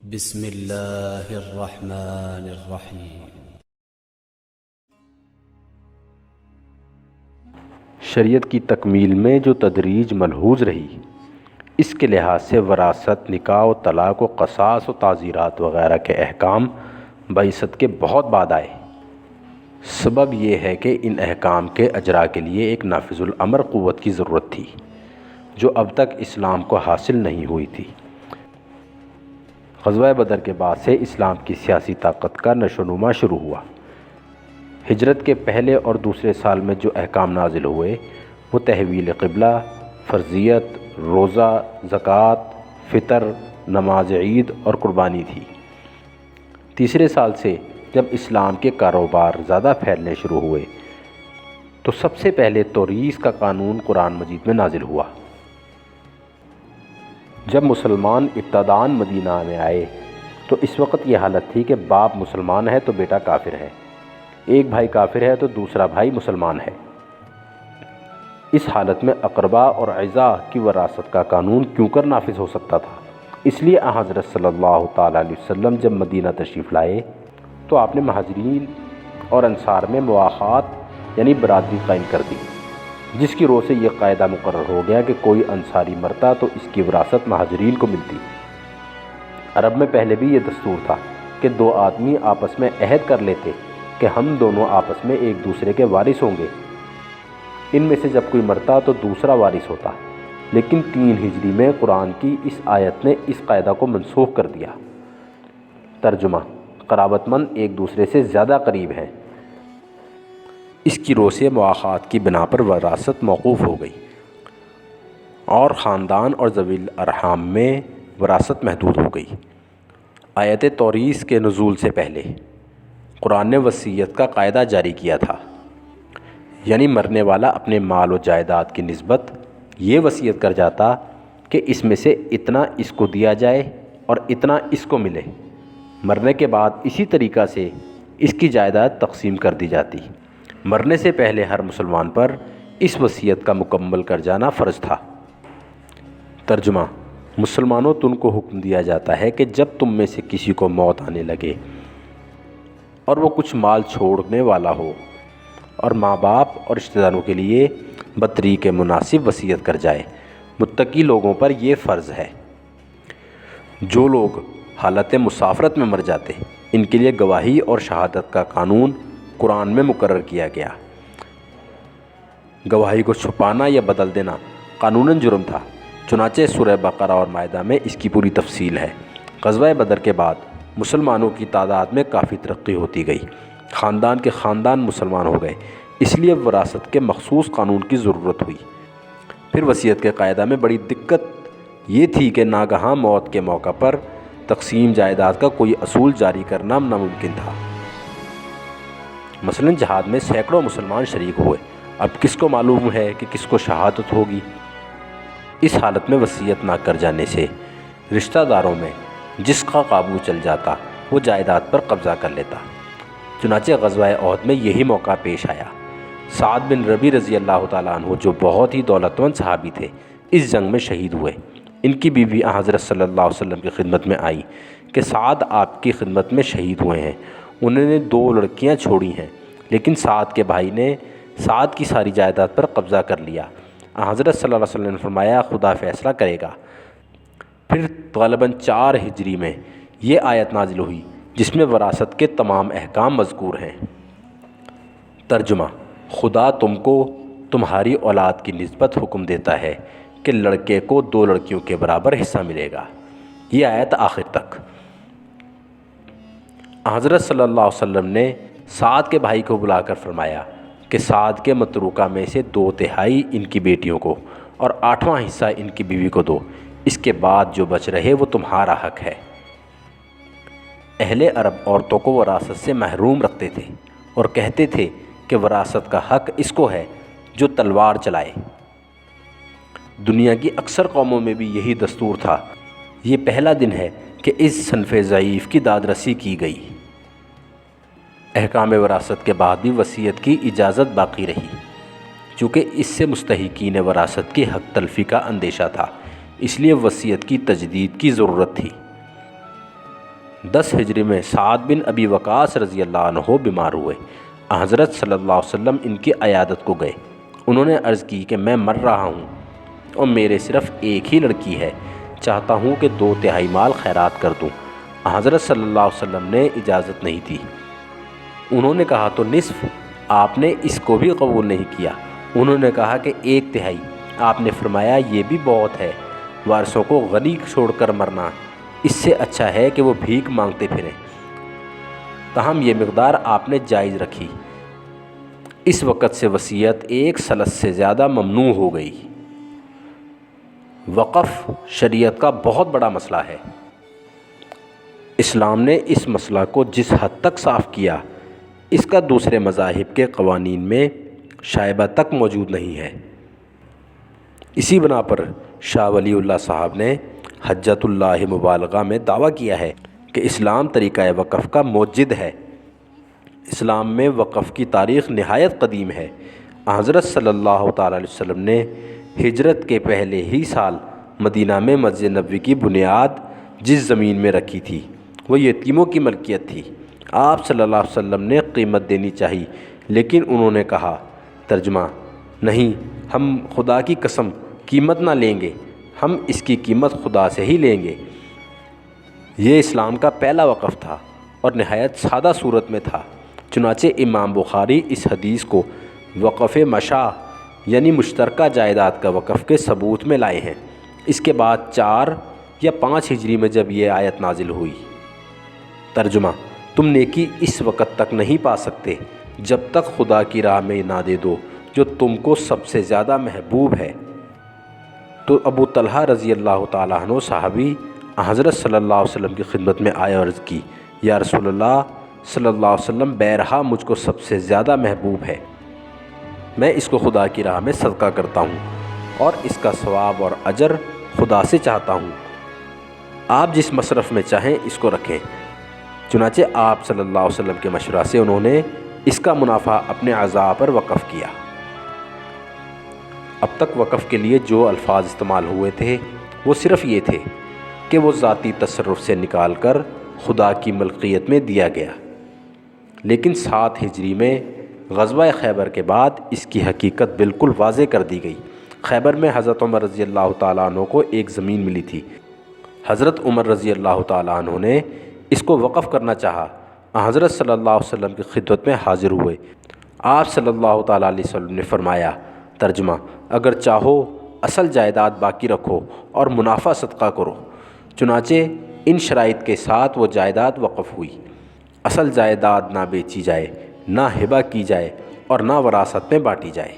بسم اللہ الرحمن الرحیم۔ شریعت کی تکمیل میں جو تدریج ملحوظ رہی، اس کے لحاظ سے وراثت، نکاح و طلاق و قصاص و تعزیرات وغیرہ کے احکام بعثت کے بہت بعد آئے۔ سبب یہ ہے کہ ان احکام کے اجرا کے لیے ایک نافذ الامر قوت کی ضرورت تھی جو اب تک اسلام کو حاصل نہیں ہوئی تھی۔ غزوہ بدر کے بعد سے اسلام کی سیاسی طاقت کا نشو و نما شروع ہوا۔ ہجرت کے پہلے اور دوسرے سال میں جو احکام نازل ہوئے وہ تحویل قبلہ، فرضیت، روزہ، زکوٰۃ، فطر، نماز عید اور قربانی تھی۔ تیسرے سال سے جب اسلام کے کاروبار زیادہ پھیلنے شروع ہوئے تو سب سے پہلے توریث کا قانون قرآن مجید میں نازل ہوا۔ جب مسلمان ابتداءً مدینہ میں آئے تو اس وقت یہ حالت تھی کہ باپ مسلمان ہے تو بیٹا کافر ہے، ایک بھائی کافر ہے تو دوسرا بھائی مسلمان ہے۔ اس حالت میں اقربا اور اعزاء کی وراثت کا قانون کیوں کر نافذ ہو سکتا تھا؟ اس لیے حضرت صلی اللہ تعالیٰ علیہ وسلم جب مدینہ تشریف لائے تو آپ نے مہاجرین اور انصار میں مواخات یعنی برادری قائم کر دی، جس کی روح سے یہ قاعدہ مقرر ہو گیا کہ کوئی انصاری مرتا تو اس کی وراثت مہاجرین کو ملتی۔ عرب میں پہلے بھی یہ دستور تھا کہ دو آدمی آپس میں عہد کر لیتے کہ ہم دونوں آپس میں ایک دوسرے کے وارث ہوں گے۔ ان میں سے جب کوئی مرتا تو دوسرا وارث ہوتا، لیکن 3 ہجری میں قرآن کی اس آیت نے اس قاعدہ کو منسوخ کر دیا۔ ترجمہ: قرابت مند ایک دوسرے سے زیادہ قریب ہیں، اس کی روح سے مواخات کی بنا پر وراثت موقوف ہو گئی اور خاندان اور ذوی الارحام میں وراثت محدود ہو گئی۔ آیت توریث کے نزول سے پہلے قرآن نے وصیت کا قاعدہ جاری کیا تھا، یعنی مرنے والا اپنے مال و جائیداد کی نسبت یہ وصیت کر جاتا کہ اس میں سے اتنا اس کو دیا جائے اور اتنا اس کو ملے۔ مرنے کے بعد اسی طریقہ سے اس کی جائیداد تقسیم کر دی جاتی۔ مرنے سے پہلے ہر مسلمان پر اس وصیت کا مکمل کر جانا فرض تھا۔ ترجمہ: مسلمانوں تم کو حکم دیا جاتا ہے کہ جب تم میں سے کسی کو موت آنے لگے اور وہ کچھ مال چھوڑنے والا ہو اور ماں باپ اور رشتہ داروں کے لیے بطریق مناسب وصیت کر جائے۔ متقی لوگوں پر یہ فرض ہے۔ جو لوگ حالت مسافرت میں مر جاتے ان کے لیے گواہی اور شہادت کا قانون قرآن میں مقرر کیا گیا۔ گواہی کو چھپانا یا بدل دینا قانوناً جرم تھا، چنانچہ سورہ بقرہ اور مائدہ میں اس کی پوری تفصیل ہے۔ غزوہ بدر کے بعد مسلمانوں کی تعداد میں کافی ترقی ہوتی گئی، خاندان کے خاندان مسلمان ہو گئے، اس لیے وراثت کے مخصوص قانون کی ضرورت ہوئی۔ پھر وصیت کے قاعدہ میں بڑی دقت یہ تھی کہ ناگہاں موت کے موقع پر تقسیم جائیداد کا کوئی اصول جاری کرنا ناممکن تھا۔ مثلاً جہاد میں سینکڑوں مسلمان شریک ہوئے، اب کس کو معلوم ہے کہ کس کو شہادت ہوگی؟ اس حالت میں وصیت نہ کر جانے سے رشتہ داروں میں جس کا قابو چل جاتا وہ جائیداد پر قبضہ کر لیتا۔ چنانچہ غزوہ احد میں یہی موقع پیش آیا۔ سعد بن ربیع رضی اللہ تعالیٰ عنہ جو بہت ہی دولت مند صحابی تھے، اس جنگ میں شہید ہوئے۔ ان کی بیوی حضرت صلی اللہ علیہ وسلم کی خدمت میں آئی کہ سعد آپ کی خدمت میں شہید ہوئے ہیں، انہوں نے 2 لڑکیاں چھوڑی ہیں، لیکن سعد کے بھائی نے سعد کی ساری جائیداد پر قبضہ کر لیا۔ حضرت صلی اللہ علیہ وسلم نے فرمایا خدا فیصلہ کرے گا۔ پھر غالباً 4 ہجری میں یہ آیت نازل ہوئی جس میں وراثت کے تمام احکام مذکور ہیں۔ ترجمہ: خدا تم کو تمہاری اولاد کی نسبت حکم دیتا ہے کہ لڑکے کو 2 لڑکیوں کے برابر حصہ ملے گا۔ یہ آیت آخر تک۔ حضرت صلی اللہ علیہ وسلم نے سعد کے بھائی کو بلا کر فرمایا کہ سعد کے متروکہ میں سے 2/3 ان کی بیٹیوں کو اور 8واں حصہ ان کی بیوی کو دو، اس کے بعد جو بچ رہے وہ تمہارا حق ہے۔ اہل عرب عورتوں کو وراثت سے محروم رکھتے تھے اور کہتے تھے کہ وراثت کا حق اس کو ہے جو تلوار چلائے۔ دنیا کی اکثر قوموں میں بھی یہی دستور تھا۔ یہ پہلا دن ہے کہ اس صنف ضعیف کی داد رسی کی گئی۔ احکام وراثت کے بعد بھی وصیت کی اجازت باقی رہی، چونکہ اس سے مستحقین وراثت کی حق تلفی کا اندیشہ تھا، اس لیے وصیت کی تجدید کی ضرورت تھی۔ 10 ہجری میں سعد بن ابی وقاص رضی اللہ عنہ بیمار ہوئے۔ حضرت صلی اللہ علیہ وسلم ان کی عیادت کو گئے۔ انہوں نے عرض کی کہ میں مر رہا ہوں اور میرے صرف ایک ہی لڑکی ہے، چاہتا ہوں کہ 2/3 مال خیرات کر دوں۔ حضرت صلی اللہ علیہ وسلم نے اجازت نہیں دی۔ انہوں نے کہا تو نصف؟ آپ نے اس کو بھی قبول نہیں کیا۔ انہوں نے کہا کہ 1/3۔ آپ نے فرمایا یہ بھی بہت ہے، وارثوں کو غنی چھوڑ کر مرنا اس سے اچھا ہے کہ وہ بھیک مانگتے پھریں۔ تاہم یہ مقدار آپ نے جائز رکھی۔ اس وقت سے وصیت 1 ثلث سے زیادہ ممنوع ہو گئی۔ وقف شریعت کا بہت بڑا مسئلہ ہے۔ اسلام نے اس مسئلہ کو جس حد تک صاف کیا، اس کا دوسرے مذاہب کے قوانین میں شائبہ تک موجود نہیں ہے۔ اسی بنا پر شاہ ولی اللہ صاحب نے حجت اللہ مبالغہ میں دعویٰ کیا ہے کہ اسلام طریقہ وقف کا موجد ہے۔ اسلام میں وقف کی تاریخ نہایت قدیم ہے۔ حضرت صلی اللہ تعالیٰ علیہ وسلم نے ہجرت کے پہلے ہی سال مدینہ میں مسجد نبوی کی بنیاد جس زمین میں رکھی تھی وہ یتیموں کی ملکیت تھی۔ آپ صلی اللہ علیہ وسلم نے قیمت دینی چاہی، لیکن انہوں نے کہا، ترجمہ: نہیں، ہم خدا کی قسم قیمت نہ لیں گے، ہم اس کی قیمت خدا سے ہی لیں گے۔ یہ اسلام کا پہلا وقف تھا اور نہایت سادہ صورت میں تھا۔ چنانچہ امام بخاری اس حدیث کو وقف مشاع یعنی مشترکہ جائیداد کا وقف کے ثبوت میں لائے ہیں۔ اس کے بعد 4 یا 5 ہجری میں جب یہ آیت نازل ہوئی۔ ترجمہ: تم نیکی اس وقت تک نہیں پا سکتے جب تک خدا کی راہ میں نہ دے دو جو تم کو سب سے زیادہ محبوب ہے۔ تو ابو طلحہ رضی اللہ تعالیٰ عنہ صحابی حضرت صلی اللہ علیہ وسلم کی خدمت میں آئے اور عرض کی، یا رسول اللہ صلی اللہ علیہ وسلم، بیرہا مجھ کو سب سے زیادہ محبوب ہے، میں اس کو خدا کی راہ میں صدقہ کرتا ہوں اور اس کا ثواب اور اجر خدا سے چاہتا ہوں۔ آپ جس مصرف میں چاہیں اس کو رکھیں۔ چنانچہ آپ صلی اللہ علیہ وسلم کے مشورہ سے انہوں نے اس کا منافع اپنے اعضاء پر وقف کیا۔ اب تک وقف کے لیے جو الفاظ استعمال ہوئے تھے وہ صرف یہ تھے کہ وہ ذاتی تصرف سے نکال کر خدا کی ملکیت میں دیا گیا، لیکن 7 ہجری میں غزوہ خیبر کے بعد اس کی حقیقت بالکل واضح کر دی گئی۔ خیبر میں حضرت عمر رضی اللہ تعالیٰ عنہ کو ایک زمین ملی تھی۔ حضرت عمر رضی اللہ تعالیٰ عنہ نے اس کو وقف کرنا چاہا۔ حضرت صلی اللہ علیہ وسلم کی خدمت میں حاضر ہوئے۔ آپ صلی اللہ تعالیٰ علیہ وسلم نے فرمایا، ترجمہ: اگر چاہو اصل جائیداد باقی رکھو اور منافع صدقہ کرو۔ چنانچہ ان شرائط کے ساتھ وہ جائیداد وقف ہوئی۔ اصل جائیداد نہ بیچی جائے، نہ ہبہ کی جائے اور نہ وراثت میں بانٹی جائے۔